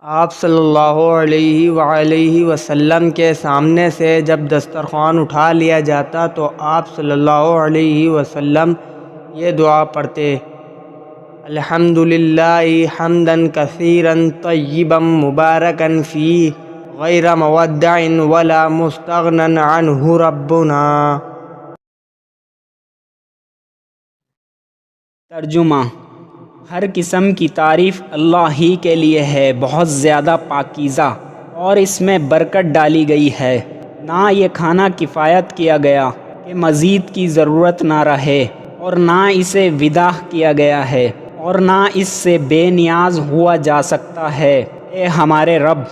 آپ صلی اللہ علیہ وآلہ وسلم کے سامنے سے جب دسترخوان اٹھا لیا جاتا تو آپ صلی اللہ علیہ وسلم یہ دعا پڑھتے: الحمدللہ حمدا کثیرا طیبا مبارکا فیہ غیر مودع ولا مستغنی عنہ ربنا۔ ترجمہ: ہر قسم کی تعریف اللہ ہی کے لیے ہے، بہت زیادہ پاکیزہ، اور اس میں برکت ڈالی گئی ہے۔ نہ یہ کھانا کفایت کیا گیا کہ مزید کی ضرورت نہ رہے، اور نہ اسے وداع کیا گیا ہے، اور نہ اس سے بے نیاز ہوا جا سکتا ہے۔ اے ہمارے رب!